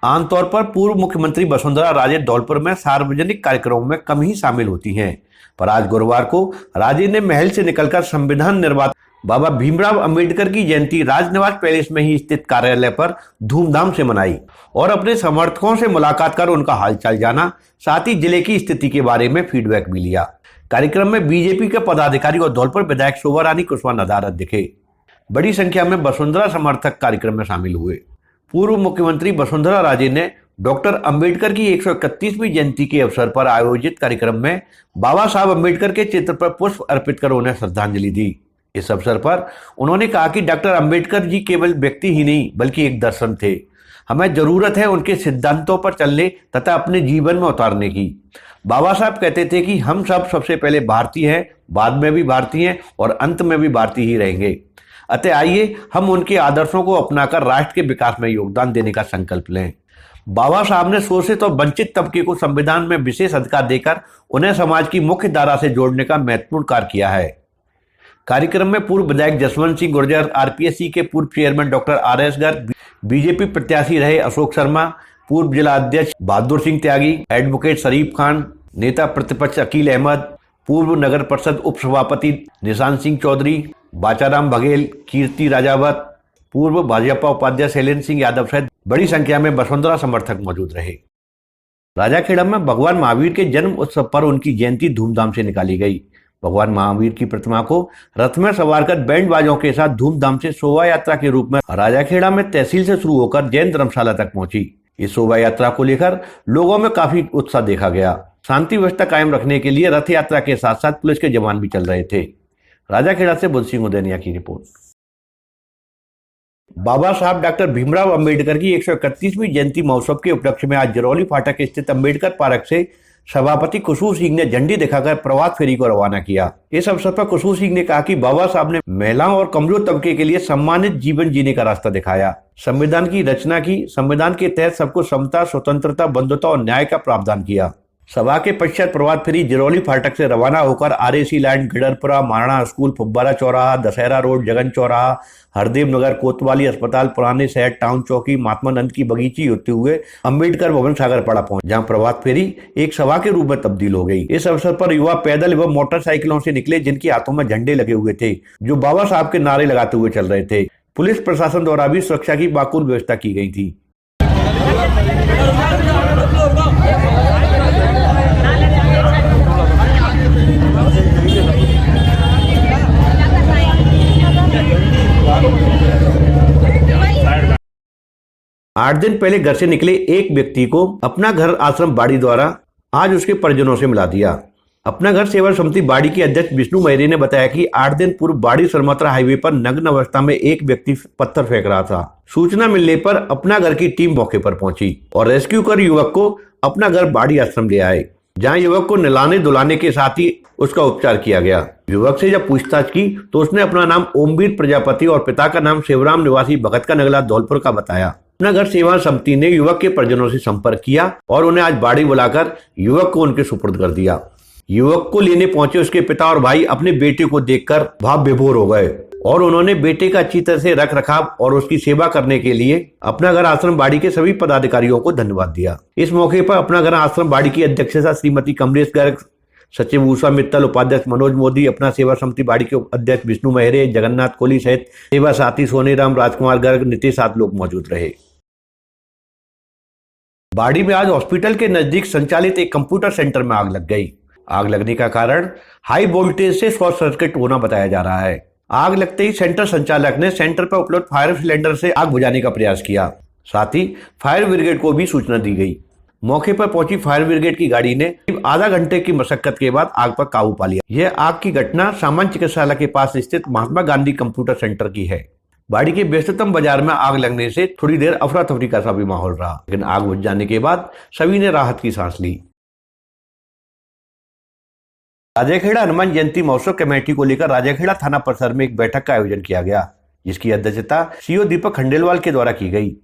आमतौर पर पूर्व मुख्यमंत्री वसुंधरा राजे धौलपुर में सार्वजनिक कार्यक्रमों में कम ही शामिल होती हैं, पर आज गुरुवार को राजे ने महल से निकलकर संविधान निर्माता बाबा भीमराव अंबेडकर की जयंती राजनिवास पैलेस में ही स्थित कार्यालय पर धूमधाम से मनाई और अपने समर्थकों से मुलाकात कर उनका हालचाल जाना, साथ ही जिले की स्थिति के बारे में फीडबैक भी लिया। कार्यक्रम में बीजेपी के पदाधिकारी और धौलपुर विधायक शोभा रानी कुशवाहा नदारद दिखे। बड़ी संख्या में वसुंधरा समर्थक कार्यक्रम में शामिल हुए। पूर्व मुख्यमंत्री वसुंधरा राजे ने डॉक्टर अंबेडकर की 131वीं जयंती के अवसर पर आयोजित कार्यक्रम में बाबा साहब अंबेडकर के चित्र पर पुष्प अर्पित कर उन्हें श्रद्धांजलि दी। इस अवसर पर उन्होंने कहा कि डॉक्टर अंबेडकर जी केवल व्यक्ति ही नहीं बल्कि एक दर्शन थे। हमें जरूरत है उनके सिद्धांतों पर चलने तथा अपने जीवन में उतारने की। बाबा साहब कहते थे कि हम सब सबसे पहले भारतीय हैं, बाद में भी भारतीय हैं और अंत में भी भारतीय ही रहेंगे। अतः आइए हम उनके आदर्शों को अपनाकर राष्ट्र के विकास में योगदान देने का संकल्प लें। बाबा साहब ने शोषित और वंचित तबके को संविधान में विशेष अधिकार देकर उन्हें समाज की मुख्य धारा से जोड़ने का महत्वपूर्ण कार्य किया है। कार्यक्रम में पूर्व विधायक जसवंत सिंह गुर्जर, आरपीएससी के पूर्व chairman doctor RS Garg, BJP प्रत्याशी रहे अशोक शर्मा, पूर्व जिला अध्यक्ष बहादुर सिंह त्यागी, एडवोकेट शरीफ खान, नेता प्रतिपक्ष अकील अहमद, पूर्व नगर परिषद उप सभापति निशांत सिंह चौधरी, बाचाराम बघेल, कीर्ति राजावत, पूर्व भाजपा उपाध्यक्ष शैलेंद्र सिंह यादव सहित बड़ी संख्या में वसुंधरा समर्थक मौजूद रहे। राजाखेड़ा में भगवान महावीर के जन्म उत्सव पर उनकी जयंती धूमधाम से निकाली गई। भगवान महावीर की प्रतिमा को रथ में सवार कर बैंड बाजों के साथ धूमधाम से शोभा यात्रा के रूप में राजाखेड़ा में तहसील से शुरू होकर जैन धर्मशाला तक पहुंची। इस शोभा यात्रा को लेकर लोगों में काफी उत्साह देखा गया। शांति व्यवस्था कायम रखने के लिए रथ यात्रा के साथ साथ पुलिस के जवान भी चल रहे थे। राजाखेड़ा से बुध सिंह उदैनिया की रिपोर्ट। बाबा साहब डॉक्टर भीमराव अंबेडकर की 131वीं जयंती महोत्सव के उपलक्ष्य में आज जरौली फाटक स्थित अंबेडकर पार्क से सभापति खुशबू सिंह ने झंडी दिखाकर प्रभात फेरी को रवाना किया। इस अवसर पर खुशबू सिंह ने कहा कि बाबा साहब ने महिलाओं और कमजोर तबके के लिए सम्मानित जीवन जीने का रास्ता दिखाया, संविधान की रचना की, संविधान के तहत सबको समता, स्वतंत्रता, बंधुता और न्याय का प्रावधान किया। सभा के पश्चात प्रभात फेरी जरौली फाटक से रवाना होकर आरएसी लाइन, गिडरपुरा, महाराणा स्कूल, फुब्बारा चौराहा, दशहरा रोड, जगन चौराहा, हरदेव नगर, कोतवाली अस्पताल, पुराने शहर, टाउन चौकी, महात्मा नंद की बगीची होते हुए अंबेडकर भवन सागरपाड़ा पहुंच, जहां प्रभात फेरी एक सभा के रूप में तब्दील हो गई। इस अवसर पर युवा पैदल एवं मोटरसाइकिलों से निकले, जिनके हाथों में झंडे लगे हुए थे, जो बाबा साहब के नारे लगाते हुए चल रहे थे। पुलिस प्रशासन द्वारा भी सुरक्षा की माकूल व्यवस्था की गई थी। 8 दिन पहले घर से निकले एक व्यक्ति को अपना घर आश्रम बाड़ी द्वारा आज उसके परिजनों से मिला दिया। अपना घर सेवा समिति बाड़ी के अध्यक्ष विष्णु महरे ने बताया कि 8 दिन पूर्व बाड़ी सरमत्रा हाईवे पर नग्न अवस्था में एक व्यक्ति पत्थर फेंक रहा था। सूचना मिलने पर अपना घर की टीम मौके पर पहुंची और रेस्क्यू कर युवक को अपना घर बाड़ी आश्रम ले आए, जहां युवक को नहलाने धुलाने के साथ ही उसका उपचार किया गया। युवक से जब पूछताछ की तो उसने अपना नाम ओमवीर प्रजापति और पिता का नाम शिवराम निवासी भगत का नगला धौलपुर का बताया। अपना घर सेवा समिति ने युवक के परिजनों से संपर्क किया और उन्हें आज बाड़ी बुलाकर युवक को उनके सुपुर्द कर दिया। युवक को लेने पहुंचे उसके पिता और भाई अपने बेटे को देखकर भाव विभोर हो गए और उन्होंने बेटे का अच्छी तरह से रख रखाव और उसकी सेवा करने के लिए अपना घर आश्रम बाड़ी के सभी पदाधिकारियों को धन्यवाद दिया। इस मौके पर अपना घर आश्रम बाड़ी की अध्यक्षता श्रीमती कमलेश गर्ग, सचिव उषा मित्तल, उपाध्यक्ष मनोज मोदी, अपना सेवा समिति बाड़ी के अध्यक्ष विष्णु महरे, जगन्नाथ कोहली सहित सेवा साथी सोनेराम, राजकुमार गर्ग, नीतीश आदि लोग मौजूद रहे। बाड़ी में आज हॉस्पिटल के नजदीक संचालित एक कंप्यूटर सेंटर में आग लग गई। आग लगने का कारण हाई वोल्टेज से शॉर्ट सर्किट होना बताया जा रहा है। आग लगते ही सेंटर संचालक ने सेंटर पर उपलब्ध फायर सिलेंडर से आग बुझाने का प्रयास किया। साथ ही फायर ब्रिगेड को भी सूचना दी गई। मौके पर पहुंची फायर ब्रिगेड की गाड़ी ने आधा घंटे की मशक्कत के बाद आग पर काबू पा लिया। यह आग की घटना सामान्य चिकित्सालय के पास स्थित महात्मा गांधी कंप्यूटर सेंटर की है। बाड़ी के व्यस्ततम बाजार में आग लगने से थोड़ी देर अफरा तफरी का सा भी माहौल रहा, लेकिन आग बुझ जाने के बाद सभी ने राहत की सांस ली। राजाखेड़ा हनुमान जयंती महोत्सव कमेटी को लेकर राजाखेड़ा थाना परिसर में एक बैठक का आयोजन किया गया, जिसकी अध्यक्षता सीओ दीपक खंडेलवाल के द्वारा की गई।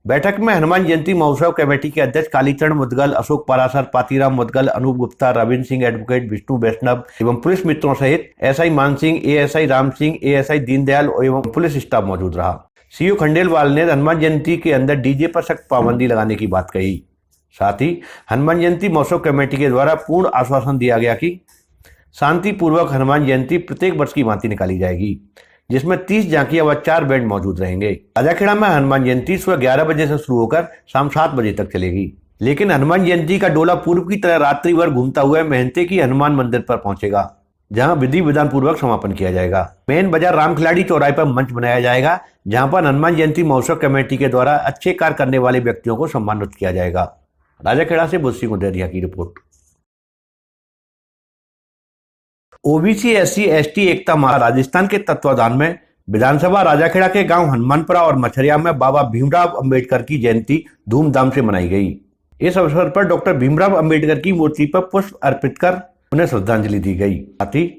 बैठक में हनुमान जयंती महोत्सव कमेटी के अध्यक्ष कालीचरण मुदगल, अशोक पारासर, पातीराम मुदगल, अनूप गुप्ता, रविंद्र सिंह, एडवोकेट विष्णु वैष्णव एवं पुलिस मित्रों सहित एसआई मान सिंह, एएसआई राम सिंह, एएसआई दीनदयाल एवं पुलिस स्टाफ मौजूद रहा। सीओ खंडेलवाल ने हनुमान जयंती के अंदर डीजे पर सख्त पाबंदी लगाने की बात कही। साथ ही हनुमान जयंती महोत्सव कमेटी के द्वारा पूर्ण आश्वासन दिया गया कि शांतिपूर्वक हनुमान जयंती प्रत्येक वर्ष की भांति निकाली जाएगी, जिसमें 30 झांकियां व 4 बैंड मौजूद रहेंगे। राजाखेड़ा में हनुमान जयंती सुबह 11 बजे से शुरू होकर शाम 7 बजे तक चलेगी, लेकिन हनुमान जयंती का डोला पूर्व की तरह रात्रि भर घूमता हुआ मेहनते की हनुमान मंदिर पर पहुंचेगा, जहां विधि विधान पूर्वक समापन किया जाएगा। मेन बाजार रामखिलाड़ी चौराहे पर मंच बनाया जाएगा, जहां पर हनुमान जयंती महोत्सव कमेटी के द्वारा अच्छे कार्य करने वाले व्यक्तियों को सम्मानित किया जाएगा। राजाखेड़ा से बुद्ध सिंह उदेरिया की रिपोर्ट। ओबीसी एससी एसटी एकता माह राजस्थान के तत्वाधान में विधानसभा राजाखेड़ा के गांव हनुमानपुरा और मछरिया में बाबा भीमराव अंबेडकर की जयंती धूमधाम से मनाई गई। इस अवसर पर डॉक्टर भीमराव अंबेडकर की मूर्ति पर पुष्प अर्पित कर उन्हें श्रद्धांजलि दी गई। साथ ही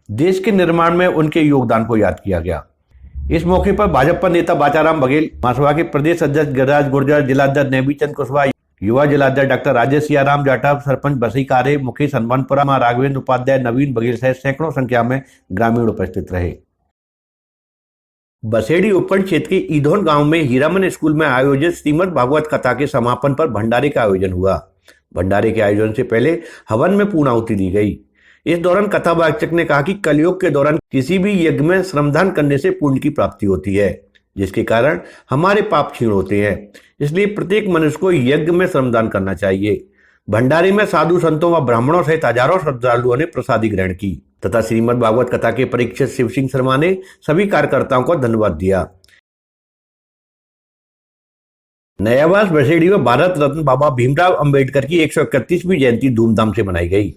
देश के निर्माण में उनके योगदान को याद किया गया। इस मौके पर भाजपा नेता बाचाराम बघेल, महासभा के प्रदेश अध्यक्ष गिरिराज गुर्जर, जिलाध्यक्ष नेमीचंद कुशवाहा, युवा जिलाध्यक्ष डॉक्टर राजेश सियाराम जाटव, सरपंच बसी कारे, मुखिया हनुमानपुरा, राघवेंद्र उपाध्याय, नवीन बघेल सहित सैकड़ों संख्या में ग्रामीण उपस्थित रहे। बसेड़ी उपखंड क्षेत्र के ईधौन गांव में हीरामन स्कूल में आयोजित श्रीमद् भागवत कथा के समापन पर भंडारे का आयोजन हुआ। भंडारे के आयोजन से पहले हवन में पूर्णाहुति दी गई। इस दौरान कथावाचक ने कहा कि कलयुग के दौरान किसी भी यज्ञ में श्रमदान करने से पुण्य की प्राप्ति होती है, जिसके कारण हमारे पाप क्षीण होते हैं। इसलिए प्रत्येक मनुष्य को यज्ञ में श्रमदान करना चाहिए। भंडारे में साधु संतों व ब्राह्मणों सहित हजारों श्रद्धालुओं ने प्रसादी ग्रहण की तथा श्रीमद् भागवत कथा के परीक्षक शिव सिंह शर्मा ने सभी कार्यकर्ताओं को धन्यवाद दिया। नयावास बसेड़ी में भारत रत्न बाबा भीमराव अंबेडकर की 131वीं जयंती धूमधाम से मनाई गई।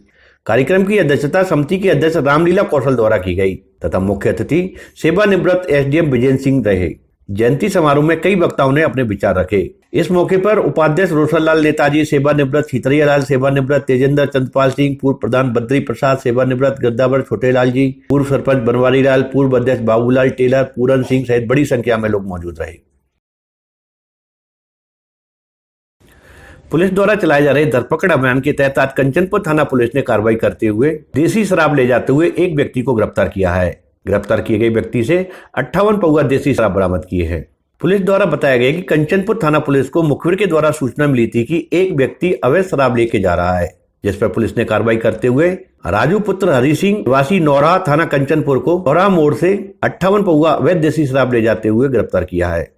कार्यक्रम की अध्यक्षता समिति के अध्यक्ष रामलीला कौशल द्वारा की गई तथा मुख्य अतिथि सेवानिवृत्त एसडीएम विजय सिंह रहे। जयंती समारोह में कई वक्ताओं ने अपने विचार रखे। इस मौके पर उपाध्यक्ष रोशनलाल नेताजी, सेवानिवृत्त हितरियालाल, सेवानिवृत्त तेजेंद्र चंद्रपाल सिंह, पूर्व प्रधान बद्री प्रसाद, सेवानिवृत्त गिरदावर छोटेलाल जी, पूर्व सरपंच बनवारी लाल, पूर्व अध्यक्ष बाबूलाल टेलर, पूरन सिंह सहित बड़ी संख्या में लोग मौजूद रहे। पुलिस द्वारा चलाए जा रहे धरपकड़ अभियान के तहत आज कंचनपुर थाना पुलिस ने कार्रवाई करते हुए देसी शराब ले जाते हुए एक व्यक्ति को गिरफ्तार किया है। गिरफ्तार किए गए व्यक्ति से 58 पौवा देसी शराब बरामद किए हैं। पुलिस द्वारा बताया गया कि कंचनपुर थाना पुलिस को मुखबिर के द्वारा सूचना मिली थी कि एक व्यक्ति अवैध शराब लेके जा रहा है, जिस पर पुलिस ने कार्रवाई करते हुए राजू पुत्र हरि सिंह वासी नौरा थाना कंचनपुर को नौरा मोड़ से 58 पौवा अवैध देसी शराब ले जाते हुए गिरफ्तार किया है।